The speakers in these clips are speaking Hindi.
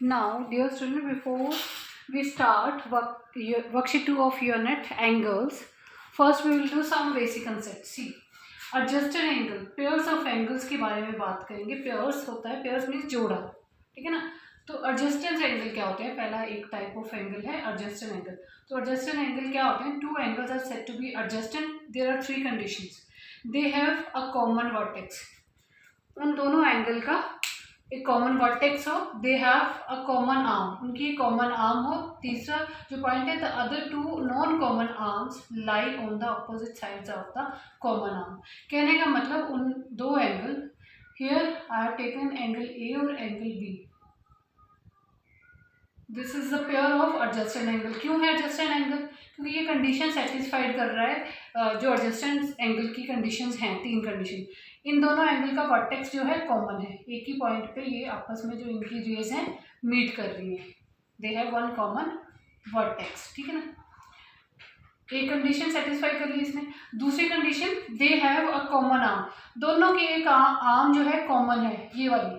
Now, dear student, before we start worksheet 2 of unit angles, first we will do some basic concepts. See, adjusted angle, pairs of angles के बारे में बात करेंगे. Pairs होता है, pairs means जोड़ा, ठीक है ना. तो adjusted angle क्या होते हैं? पहला एक टाइप ऑफ एंगल है adjusted angle. तो adjusted angle क्या होते हैं? Two angles are said to be adjusted. There are three conditions. They have a common vertex. उन दोनों एंगल का एक कॉमन वर्टेक्स हो, they have a common arm, उनकी कॉमन आर्म हो. तीसरा जो पॉइंट है, the other two non common arms lie on the opposite sides of the common arm. कहने का मतलब उन दो angle, here I have taken angle A और angle B. This is the pair of adjacent angle. क्यों है एडजस्टेड एंगल? क्योंकि ये कंडीशन सेटिस्फाइड कर रहा है जो एडजस्टेड एंगल की कंडीशंस हैं, तीन कंडीशन. इन दोनों एंगल का वर्टेक्स जो है कॉमन है, एक ही पॉइंट पे ये आपस में जो इनकी रेज हैं मीट कर रही हैं. दे हैव वन कॉमन वर्टेक्स, ठीक है ना. एक कंडीशन सेटिस्फाई कर ली इसने. दूसरी condition, they have a common arm. दोनों की एक आर्म जो है कॉमन है, ये वाली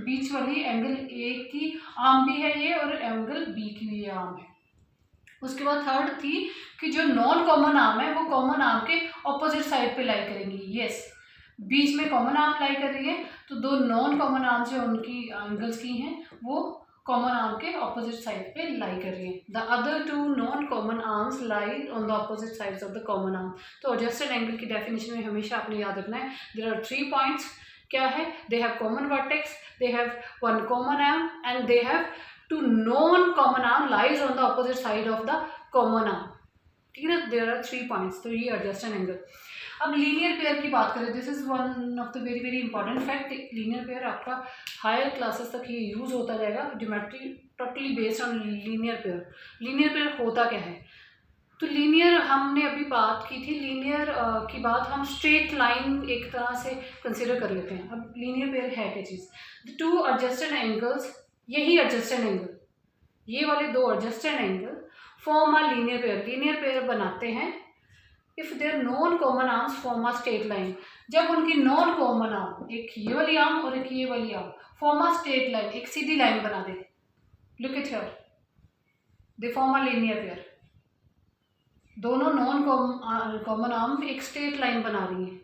बीच वाली एंगल ए की आर्म भी है ये, और एंगल बी की भी आर्म है. उसके बाद थर्ड थी कि जो नॉन कॉमन आर्म है वो कॉमन आर्म के ऑपोजिट साइड पे लाई करेंगी. यस, बीच में कॉमन आर्म लाई कर रही है, तो दो नॉन कॉमन आर्म जो उनकी एंगल्स की हैं वो कॉमन आर्म के ऑपोजिट साइड पे लाई कर रही है. The other two non common arms lie on the opposite sides of the common arm. तो एडजस्टेड एंगल की डेफिनेशन में हमेशा आपने याद रखना है, देयर आर 3 पॉइंट्स. क्या है? They have common vertex, they have one common arm, and they have two non common arm lies on the opposite side of the common arm. ठीक है ना, देयर आर 3 पॉइंट्स. तो ये एडजस्टेड एंगल. अब लीनियर पेयर की बात करें, this is one of the very very important fact. Linear pair आपका हायर क्लासेस तक ये यूज होता जाएगा. Geometry totally based on linear pair. Linear pair होता क्या है? तो लीनियर हमने अभी बात की थी. लीनियर की बात हम स्ट्रेट लाइन एक तरह से कंसिडर कर लेते हैं. अब लीनियर पेयर है क्या चीज़? द टू एडजस्टेड एंगल्स, यही एडजस्टेड एंगल, ये वाले दो adjusted angle form a linear pair. Linear pair बनाते हैं if their non common arms form a straight line. जब उनकी नॉन कॉमन आर्म, एक ये वाली आर्म और एक ये वाली arm, form a straight line, एक सीधी लाइन बना दे. Look at here, they form a linear pair. दोनों नॉन कॉमन आर्म एक स्ट्रेट लाइन बना रही हैं.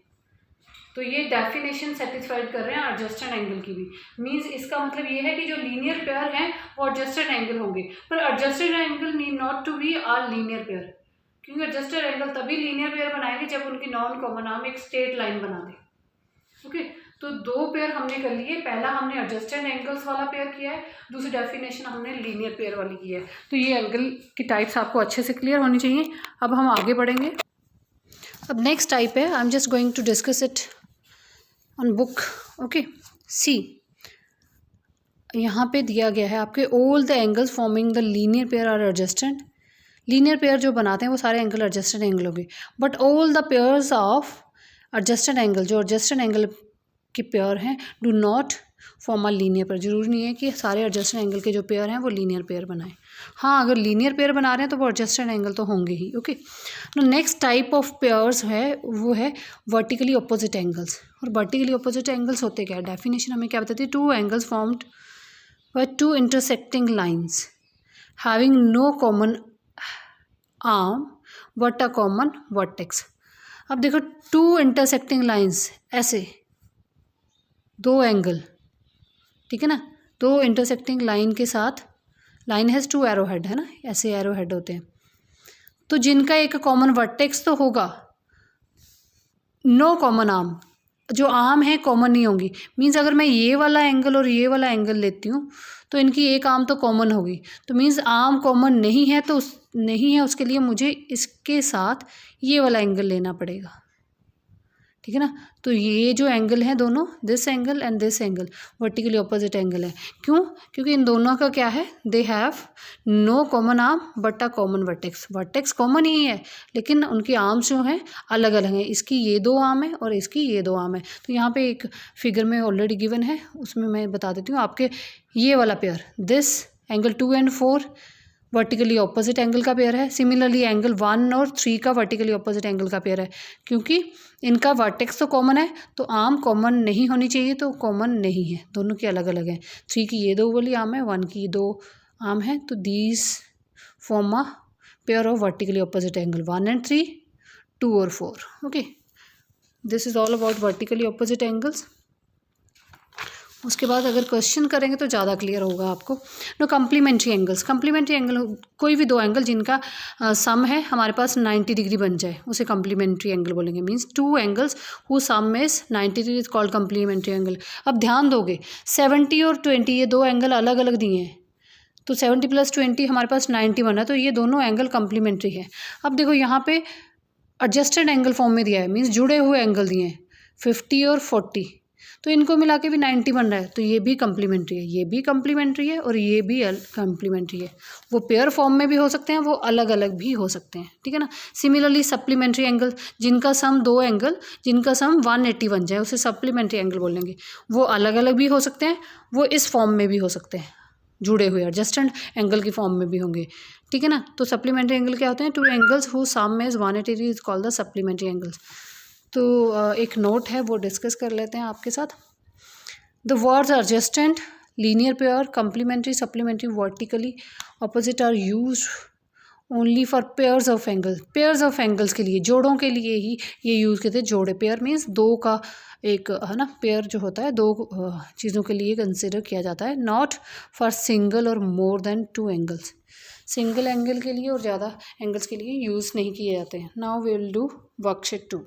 तो ये डेफिनेशन सेटिस्फाइड कर रहे हैं एडजस्टेड एंगल की भी. मींस इसका मतलब ये है कि जो लीनियर पेयर हैं वो एडजस्टेड एंगल होंगे. पर adjusted angle need not to be a linear pair, क्योंकि एडजस्टेड एंगल तभी लीनियर पेयर बनाएंगे जब उनकी नॉन कॉमन आर्म एक स्ट्रेट लाइन बना दे. ओके, तो दो पेयर हमने कर लिए. पहला हमने एडजस्टेड एंगल्स वाला पेयर किया है, दूसरी डेफिनेशन हमने लीनियर पेयर वाली की है. तो ये एंगल की टाइप्स आपको अच्छे से क्लियर होनी चाहिए. अब हम आगे बढ़ेंगे. अब नेक्स्ट टाइप है, I am just going to discuss it on book. Okay, see, यहाँ पे दिया गया है आपके all the angles forming the linear pair are adjacent. Linear pair जो बनाते हैं वो सारे एंगल एडजस्टेड एंगल होंगे. But all the pairs of adjacent angle, जो एडजस्टेड एंगल के पेयर हैं, do not form a linear pair. जरूरी नहीं है कि सारे एडजस्टेड एंगल के जो पेयर हैं वो लीनियर पेयर बनाएं. हाँ, अगर लीनियर पेयर बना रहे हैं तो वो एडजस्टेड एंगल तो होंगे ही. Okay, next type of pairs है वो है वर्टिकली अपोजिट एंगल्स. और वर्टिकली अपोजिट एंगल्स होते क्या है? डेफिनेशन हमें क्या बताती है? Two angles formed by two intersecting lines having no common arm but a common vertex. अब देखो, टू इंटरसेक्टिंग लाइन्स, ऐसे दो एंगल, ठीक है ना, दो इंटरसेक्टिंग लाइन के साथ, line has two arrow head, है ना, ऐसे एरो हेड होते हैं. तो जिनका एक कॉमन वर्टेक्स तो होगा, नो कॉमन आर्म, जो आर्म है कॉमन नहीं होंगी. मीन्स अगर मैं ये वाला एंगल और ये वाला एंगल लेती हूँ तो इनकी एक आर्म तो कॉमन होगी. तो मीन्स आर्म कॉमन नहीं है, तो नहीं है, उसके लिए मुझे इसके साथ ये वाला एंगल लेना पड़ेगा. ठीक है ना. तो ये जो एंगल है दोनों, this angle and this angle, vertically opposite angle है. क्यों? क्योंकि इन दोनों का क्या है? They have no common arm but a common vertex. Vertex common ही है लेकिन उनकी आर्म्स जो हैं अलग अलग हैं. इसकी ये दो आर्म है और इसकी ये दो आर्म है. तो यहाँ पे एक फिगर में ऑलरेडी गिवन है, उसमें मैं बता देती हूँ आपके. ये वाला pair, this angle 2 and 4, vertically opposite angle का पेयर है। सिमिलरली एंगल 1 और 3 का वर्टिकली ऑपोजिट एंगल का पेयर है, क्योंकि इनका वर्टेक्स तो कॉमन है, तो आर्म कॉमन नहीं होनी चाहिए, तो कॉमन नहीं है, दोनों की अलग अलग है। 3 की ये 2 वाली आर्म है, 1 की 2 आर्म है, तो these form a pair of vertically opposite angle 1 and 3, 2 और 4। Okay, this is all about vertically opposite angles. उसके बाद अगर क्वेश्चन करेंगे तो ज़्यादा क्लियर होगा आपको। No complementary angles, complementary angle कोई भी दो एंगल जिनका सम है हमारे पास 90 डिग्री बन जाए, उसे कम्प्लीमेंट्री एंगल बोलेंगे। Means two angles who sum is 90 degree is called complementary angle. अब ध्यान दोगे 70 और 20 ये दो एंगल अलग अलग दिए हैं, तो 70 + 20 हमारे पास 90 बना, तो ये दोनों एंगल कम्प्लीमेंट्री है। अब देखो यहाँ पे एडजस्टेड एंगल फॉर्म में दिया है, मीन्स जुड़े हुए एंगल दिए हैं 50 और 40, तो इनको मिला के भी 90 बन रहा है, तो ये भी कम्प्लीमेंट्री है, ये भी कम्प्लीमेंट्री है और ये भी कम्प्लीमेंट्री है। वो पेयर फॉर्म में भी हो सकते हैं, वो अलग अलग भी हो सकते हैं, ठीक है ना। सिमिलरली सप्लीमेंट्री एंगल, जिनका सम दो एंगल जिनका सम 180 बन जाए उसे सप्लीमेंट्री एंगल बोलेंगे। वो अलग अलग भी हो सकते हैं, वो इस फॉर्म में भी हो सकते हैं, जुड़े हुए एडजस्टेड एंगल की फॉर्म में भी होंगे, ठीक है ना। तो सप्लीमेंट्री एंगल क्या होते हैं? To angles who sum is 180 degree is called the supplementary angles. तो एक नोट है वो डिस्कस कर लेते हैं आपके साथ। The words adjacent, linear pair, complementary, supplementary, vertically opposite are use only for pairs of angle. Pairs of angles के लिए, जोड़ों के लिए ही ये यूज़ करते हैं। जोड़े, पेयर मीन्स दो का एक, है ना, पेयर जो होता है दो चीज़ों के लिए कंसिडर किया जाता है, नॉट फॉर सिंगल और more than 2 angles. Single angle के लिए और ज़्यादा एंगल्स के लिए यूज़ नहीं किए जाते हैं। Now we will do worksheet 2।